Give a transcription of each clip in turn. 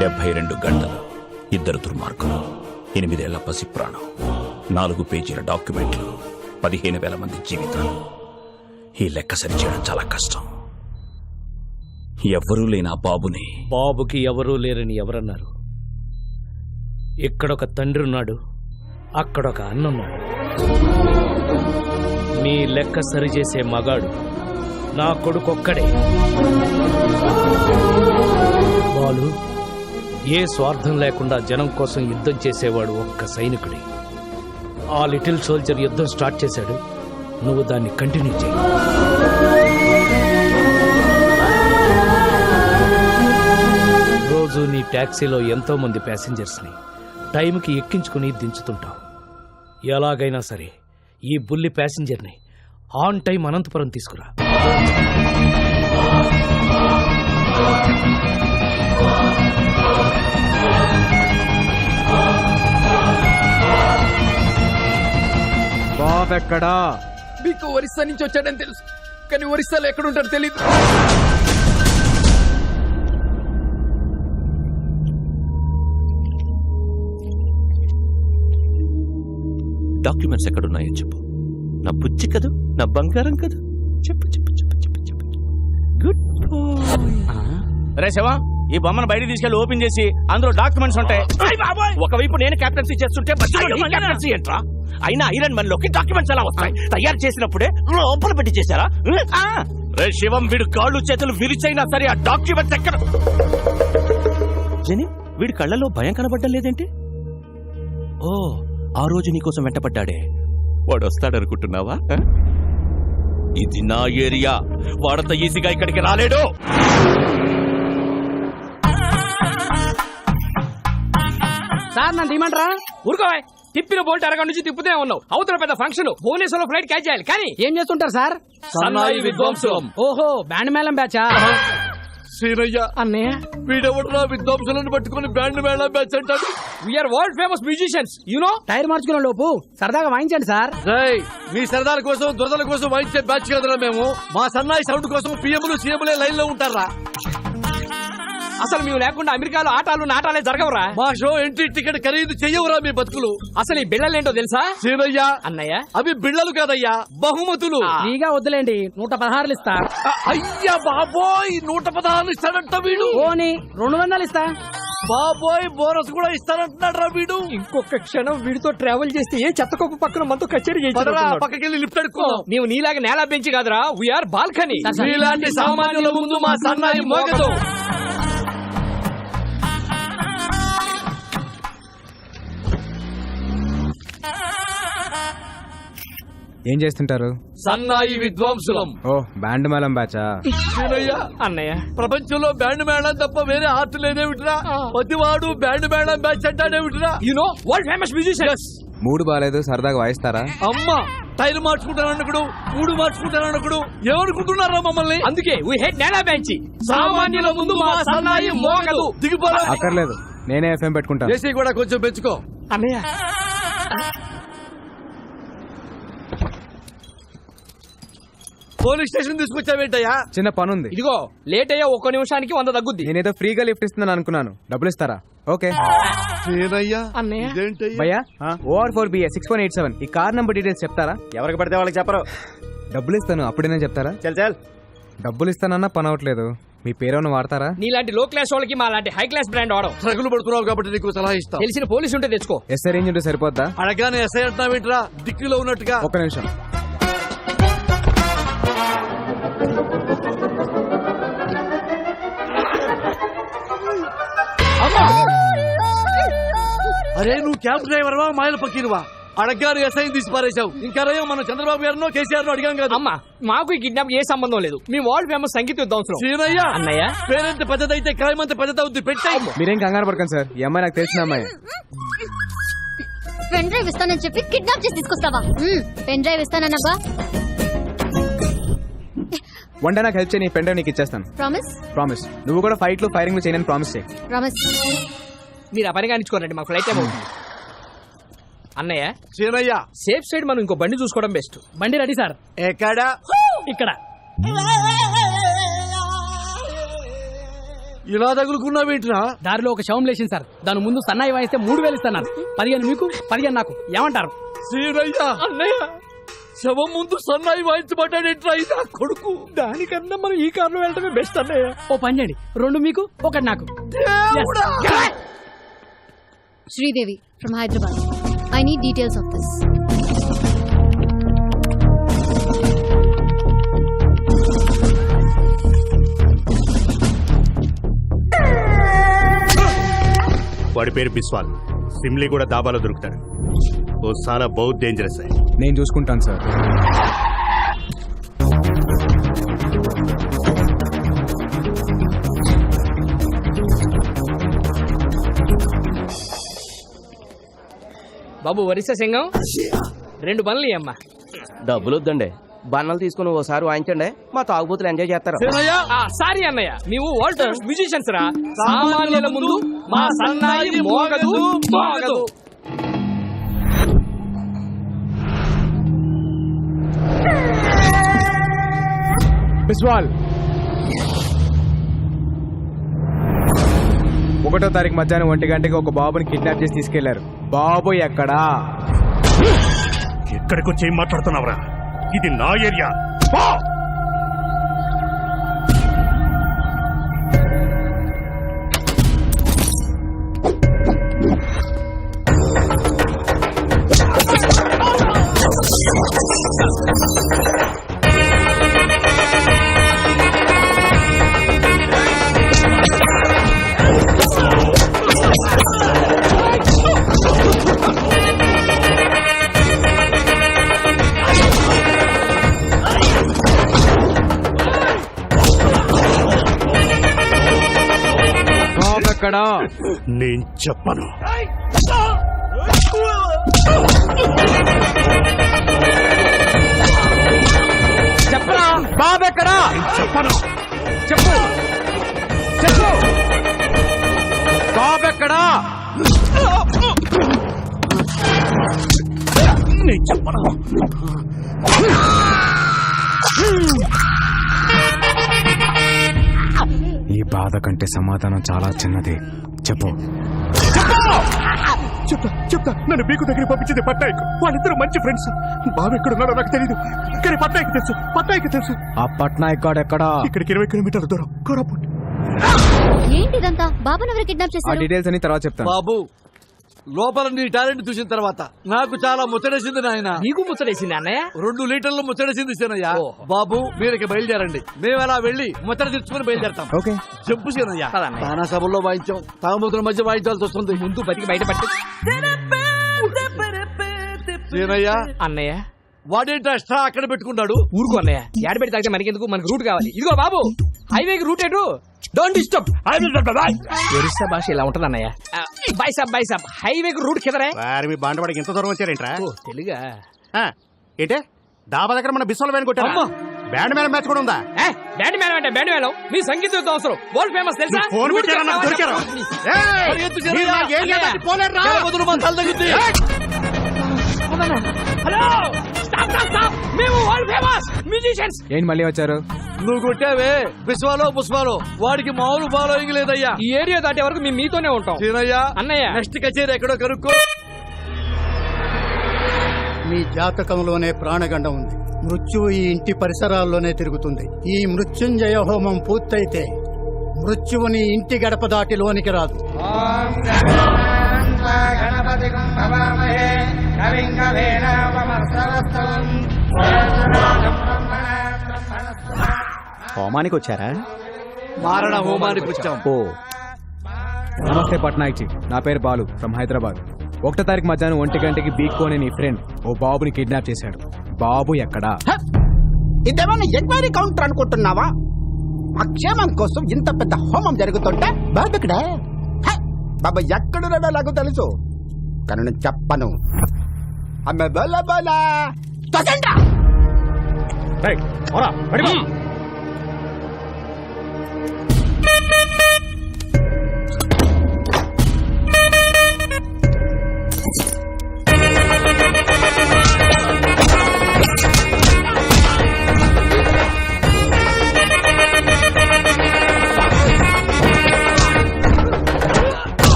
72 గంటలు, 2 దుర్మార్గులు, 8 ఏళ్ల పసి ప్రాణం, 4 పేజీల డాక్యుమెంట్లు, 15,000 మంది జీవితాలు. ఈ లెక్క సరిచేయడం చాలా కష్టం. ఎవ్వరూ లేని ఆ బాబుని. బాబుకి ఎవరూ లేరని ఎవరన్నారు? ఇక్కడొక తండ్రి ఉన్నాడు, అక్కడొక అన్నున్నాడు. మీ లెక్క సరిచేసే మగాడు నా కొడుకొక్కడే. బాలు ఏ స్వార్థం లేకుండా జనం కోసం యుద్ధం చేసేవాడు ఒక్క సైనికుడే. ఆ లిటిల్ సోల్జర్ యుద్ధం స్టార్ట్ చేశాడు, నువ్వు దాన్ని కంటిన్యూ చేయి. రోజు నీ ట్యాక్సీలో ఎంతో మంది ప్యాసింజర్స్ని టైంకి ఎక్కించుకుని దించుతుంటావు. ఎలాగైనా సరే ఈ బుల్లి ప్యాసింజర్ని ఆన్ టైం అనంతపురం తీసుకురా. బాబెక్కడా? మీకు ఒరిస్సా నుంచి వచ్చాడని తెలుసు, కానీ ఒరిస్సాలో ఎక్కడుంటాడో తెలీదు. డాక్యుమెంట్స్ ఎక్కడున్నాయో చెప్పు. నా బుజ్జి కదూ, నా బంగారం కదూ, చెప్పు చెప్పు చెప్పు చెప్పు చెప్పు. గుడ్ రే శివ, ఈ బొమ్మను బయట తీసుకెళ్లి ఓపెన్ చేసి అందులో డాక్యుమెంట్స్ ఉంటాయి. ఒకవైపు నేను కెప్టెన్సీ చేస్తుంటే కెప్టెన్సీ ఏంట్రా? అయినా ఐరన్ మన్ లోకి డాక్యుమెంట్స్ ఎలా వస్తాయి? తయారు చేసినప్పుడే లోపల పెట్టి చేశారా? రే శివం, వీడు కాళ్ళు చేతులు విరిచైనా సరే ఆ డాక్యుమెంట్స్ ఎక్కడ? జని, వీడి కళ్ళలో భయం కనబడ్డం లేదేంటి? ఓ, ఆ రోజు నీకోసం వెంటపడ్డాడే వాడు వస్తాడనుకుంటున్నావా? ఇది నా ఏరియా, వాడంత ఈజీగా ఇక్కడికి రాలేడు. సార్ నన్ను తీయమంటారా? ఊరుకోవా, తిప్పిన బోల్ట్ అరగంట నుంచి తిప్పుతే ఉన్నావు. అవతల పెద్ద ఫంక్షన్, భువనేశ్వర్లో ఫ్లైట్ క్యాచ్ చేయాలి. కానీ ఏం చేస్తుంటారు సార్? సన్నాయి విద్వాంసులం. ఓహో, బ్యాండ్ మేళం బ్యాచా? సీనయ్య, అన్నయ్య, వీడెవడరా విద్వాంసులను పట్టుకుని బ్యాండ్ మేళం బ్యాచ్ అంటాడు? We are world famous musicians, you know. Tyre మార్చుకునే లోపు సరదాగా వాయించండి సార్. మీ సరదాల కోసం దురదల కోసం వాయించే బ్యాచ్ కదరా మేము. మా సన్నాయి సౌండ్ కోసం పిఎంలు సీఎంలే లైన్ లో ఉంటారా? అసలు మేము లేకుండా అమెరికాలో ఆటాలు నాటాలే జరగవురా. మా షో ఎంట్రీ టికెట్ ఖరీదు చెయ్యవురా మీ బతుకులు. అసలు ఈ బిళ్ళలేంటో తెలుసా? సీనయ్య, అన్నయ్య, అవి బిళ్ళలు కాదయ్యా, బహుమతులు. ఫ్రీగా వద్దులేండి, 116 ఇస్తా. అయ్యా బాబోయ్, 116 ఇస్తాడంట వీడు. ఓని 200 ఇస్తా. బాబోయ్, బోనస్ కూడా ఇస్తానంటున్నాడు రా వీడు. ఇంకొక క్షణం వీడితో ట్రావెల్ చేస్తే ఏ చెత్తకొప్పు పక్కన మనతో కచేరీ పక్కకెళ్ళి లిఫ్ట్ అడుక్కున్నాం. మేము నీలాగా నేల బెంచి కాదురా, వీఆర్ బాల్కనీ. మీలాంటి సామాన్యుల ముందు మా సన్నాయి మోగదు. ఏం చేస్తుంటారు? సన్నాయి విద్వాంసులం. ఓ, బ్యాండ్ మేళం బ్యాచా? అన్నయ్య, ప్రపంచంలో బ్యాండ్ మేళం తప్ప వేరే ఆర్ట్ లేదేమిట్రా? ప్రతివాడు బ్యాండ్ మేళం బ్యాచ్ అంటాడేమిట్రా? You know world famous musicians. మూడు బాలేదు, సరదాగా వాయిస్తారా? అమ్మా, టైర్ మార్చుకుంటానన్నకుడు, మూడు మార్చుకుంటానన్నకుడు ఏమనుకుంటున్నారా మమ్మల్ని? అందుకే వీ హేట్ నేల బెంచి. సామాన్యుల ముందు మా సన్నాయి మోగదు. దిగిపోరా. అక్కర్లేదు, నేనే ఎఫ్ఎం పెట్టుకుంటాను. ఏసీ కూడా కొంచెం పెంచుకో. అన్నయ్య, పోలీస్ స్టేషన్ తీసుకొచ్చావేంటయ్యా? చిన్న పనుంది. ఇదిగో లేట్ అయ్యా, 1 నిమిషానికి 100 తగ్గుద్ది. నేనేదో ఫ్రీగా లిఫ్ట్ ఇస్తున్నాను అనుకున్నాను, డబ్బులు ఇస్తారా? ఓకే. అన్నయ్య, భయ్యా, OR4BA 6187 ఈ కార్ నంబర్ డీటెయిల్స్ చెప్తారా? ఎవరికి పడితే వాళ్ళకి చెప్పరు. డబ్బులు ఇస్తాను, అప్పుడేనా చెప్తారా? చల్ డబ్బులు ఇస్తానన్నా పని అవట్లేదు. మీ పేరేమన్నా వాడతారా? నీలాంటి లో క్లాస్ వాళ్ళకి మా లాంటి హై క్లాస్ బ్రాండ్ వాడడం. ట్రగులు పడుతున్నావు కాబట్టి నీకు సలహా ఇస్తా. తెలిసిన పోలీసు ఉంటే తెచ్చుకో. ఎస్ఐ రేంజ్ ఉంటే సరిపోద్దా? అడగానే ఎస్ఐ అంటున్నావేంట్రా, దిక్కులో ఉన్నట్టుగా. ఒక్క నిమిషం. అరే, నువ్వు క్యాబ్ డ్రైవర్వా మాయల పక్కీరువా? అడగారు ఎస్ఐ తీసి పారేశావు. ఇంకా రయ్యం మనం చంద్రబాబు గారినో కేసీఆర్ అడిగాం కదా. అమ్మా, మాకు ఈ కిడ్నాప్ ఏ సంబంధం లేదు. మేము వరల్డ్ ఫేమస్ సంగీత విద్వాంసులం. సీనయ్య, అన్నయ్య, పేరెంత పెద్దదైతే క్రైమ్ అంత పెద్దదవుద్ది. పెట్టాయి. మీరేం కంగారు పడకండి సార్, ఈ అమ్మాయి నాకు తెలిసిన అమ్మాయి. పెన్ డ్రైవ్ ఇస్తానని చెప్పి కిడ్నాప్ చేసి తీసుకొస్తావా? పెన్ డ్రైవ్ ఇస్తానన్నబ్బా. వన్ డే నాకు హెల్ప్ చేయి, పెన్ డ్రైవ్ నీకు ఇచ్చేస్తాను. ప్రామిస్? ప్రామిస్. నువ్వు కూడా ఫైట్ లో ఫైరింగ్ లో చేయని ప్రామిస్ చేయి. ప్రామిస్. మీరు ఆ పని కానిచ్చుకోరండి, మాకు ఫ్లైట్ టైం అవుతుంది. అన్నయ్య, సీనయ్య, సేఫ్ సైడ్ మనం ఇంకో బండి చూసుకోవడం బెస్ట్. బండి రెడీ సార్. ఎక్కడ? ఇక్కడ. ఇలా తగులుకున్నావేంట్రా? దారిలో ఒక శవం లేచింది సార్. దాని ముందు సన్నాయి వాయిస్తే 3,000 ఇస్తున్నారు. 15 మీకు, 15 నాకు. ఏమంటారు? సీనయ్య అన్నయ్య శవం ముందు సన్నాయి వాయించబడ్డాడేంట్రా ఇదా కొడుకు? దానికన్నా మనం ఈ కారులో వెళ్ళటమే బెస్ట్ అన్నయ్య. ఓ పని చేయండి, 2 మీకు, 1 నాకు. Sridevi from Hyderabad. I need details of this. వాడి పేరు బిస్వాల్. సిమ్లీ కూడా దాబాలో దొరుకుతాడు. ఓ సాలా బహుత్ డేంజరస్ है. నేను చూసుకుంటాను సార్. బాబు వరిస సింగం 2 బండ్లు అమ్మా. డబ్బులు వద్దండి, బన్నలు తీసుకుని ఓసారి వాయించండి, మా తాగుబోతులు ఎంజాయ్ చేస్తారు. సారీ అన్నయ్య, మేము వరల్డ్ మ్యూజిషియన్స్ రా. సామాన్యుల ముందు మా సన్నాయి మోగదు మోగదు. బిస్వాల్ 1వ తారీఖు మధ్యాహ్నం 1 గంటకి ఒక బాబుని కిడ్నాప్ చేసి తీసుకెళ్లారు. బాబు ఎక్కడా? ఎక్కడికి వచ్చి ఏం మాట్లాడుతున్నావురా? ఇది నా ఏరియా. పో! బాబు ఎక్కడా? నేను చెప్పను. చెప్పరా? బాబు ఎక్కడా? చెప్పను. చెప్పు చెప్పు. బాబు ఎక్కడా? నేను చెప్పను. ఈ బాధ కంటే సమాధానం చాలా చిన్నది. చెప్పు. చెప్తా. నన్ను బీకు దగ్గర పంపించింది పట్నాయక్. వాళ్ళిద్దరు మంచి ఫ్రెండ్స్. బాబు ఎక్కడున్నాడో నాకు తెలియదు, కానీ పట్నాయక్ తెలుసు. ఆ పట్నాయక్ గాడు ఎక్కడా? ఇక్కడికి 20 కిలోమీటర్ల దూరం, కోరాపుట్. ఏంటిదంతా? బాబాను ఎవరు కిడ్నాప్ ఆ చేశారు? డీటెయిల్స్ అని తర్వాత చెప్తాను. బాబు లోపల నీ టాలెంట్ చూసిన తర్వాత నాకు చాలా ముచ్చటేసింది నాయన. నీకు ముచ్చటేసింది అన్నయ్య? 2 లీటర్లు ముచ్చటేసింది సీనయ్య. బాబు మీరు బయలుదేరండి, మేము అలా వెళ్ళి ముచ్చట తెచ్చుకుని బయలుదేరతాం. ఓకే. చెప్పు సీనయ్య. పదన్నయ్య. తానా సభల్లో వాయించాం, తాగుబోతుల మధ్య వాయించాల్సి వస్తుంది. ముందు బతికి బయట పట్టి. సీనయ్య అన్నయ్య వాడేంటి ఎక్స్ట్రా అక్కడ పెట్టుకున్నాడు? ఊరుకో అన్నయ్య, ఏడ పెట్టి తాగితే మనకెందుకు, మనకు రూట్ కావాలి. ఇదిగో బాబు, హైవేకి రూట్ ఎటు? Don't disturb. ఒరిస్సా భాష ఇలా ఉంటది అన్నయ్య. బై సాబ్ హైవేకి రూట్ కిదరే. వారి మీ బాండవాడికి ఎంత దూరం వచ్చారేంట్రా? ఓ తెలుగా? ఏంటే డాబా దగ్గర మన బిస్వాల్ వ్యాన్ కొట్టారా? అమ్మా! బ్యాండ్ మేళం మ్యాచ్ కూడా ఉందా? బ్యాండ్ మేళం అంటే బ్యాండ్ మేళం. మీ సంగీతం అవసరం, వరల్డ్ ఫేమస్ తెలుసా? నువ్వు ఫోన్ పెట్టారా? నాకు దొరికారా? ఏయ్! పరిగెత్తు సీనయ్య. మీరు నాకు ఏం లేదంటే పోలేరురా? తాగుబోతులు మా తల తగ్గుద్ది. Hello, stop. మేము వరల్డ్ ఫేమస్ మ్యూజిషియన్స్. ఏంటి మళ్ళీ వచ్చారు? నువ్వు కొట్టావే బిస్వాలో పుష్పాలో, వాడికి మామూలు ఫాలోయింగ్ లేదయ్యా. ఈ ఏరియా దాటే వరకు మేము మీతోనే ఉంటాం. సీనయ్య అన్నయ్య. నెక్స్ట్ కచేరీ ఎక్కడో కనుక్కో. మీ జాతకంలోనే ప్రాణగండం ఉంది. మృత్యువు ఈ ఇంటి పరిసరాల్లోనే తిరుగుతుంది. ఈ మృత్యుంజయ హోమం పూర్తయితే మృత్యువుని ఇంటి గడప దాటి లోనికి రాదు. హోమానికి వచ్చారా? మారణ హోమానికి వచ్చాం. ఓ నమస్తే పట్నాయక్ జీ, నా పేరు బాలు ఫ్రమ్ హైదరాబాద్. 1వ తారీఖు మధ్యాహ్నం 1 గంటకి బీక్కో అనే నీ ఫ్రెండ్ ఓ బాబుని కిడ్నాప్ చేశాడు. బాబు ఎక్కడా? ఇదేమన్నా ఎంక్వైరీ కౌంటర్ అనుకుంటున్నావా? మా క్షేమం కోసం ఇంత పెద్ద హోమం జరుగుతుంటే బాబు ఇక్కడ. బాబా ఎక్కడున్నాడో నాకు తెలుసు, కానీ నేను చెప్పను. అమ్మ బోలా బోలా తొసండ్రా.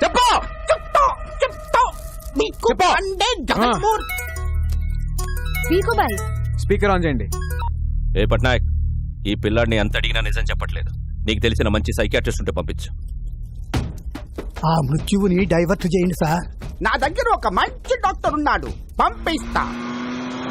చెప్పరా చెప్పు చెప్తా మీకు చెప్పు. పండే జగన్మూర్తి వీకుబాయ్ స్పీకర్ ఆన్ చేయండి. ఏ పట్నాయక్, ఈ పిల్లాడిని ఎంత అడిగినా నిజం చెప్పట్లేదు. నీకు తెలిసిన మంచి సైకియాట్రిస్ట్ ఉంటే పంపించు. ఆ మృత్యువుని డైవర్ట్ చేయండి సార్. నా దగ్గర ఒక మంచి డాక్టర్ ఉన్నాడు, పంపిస్తా.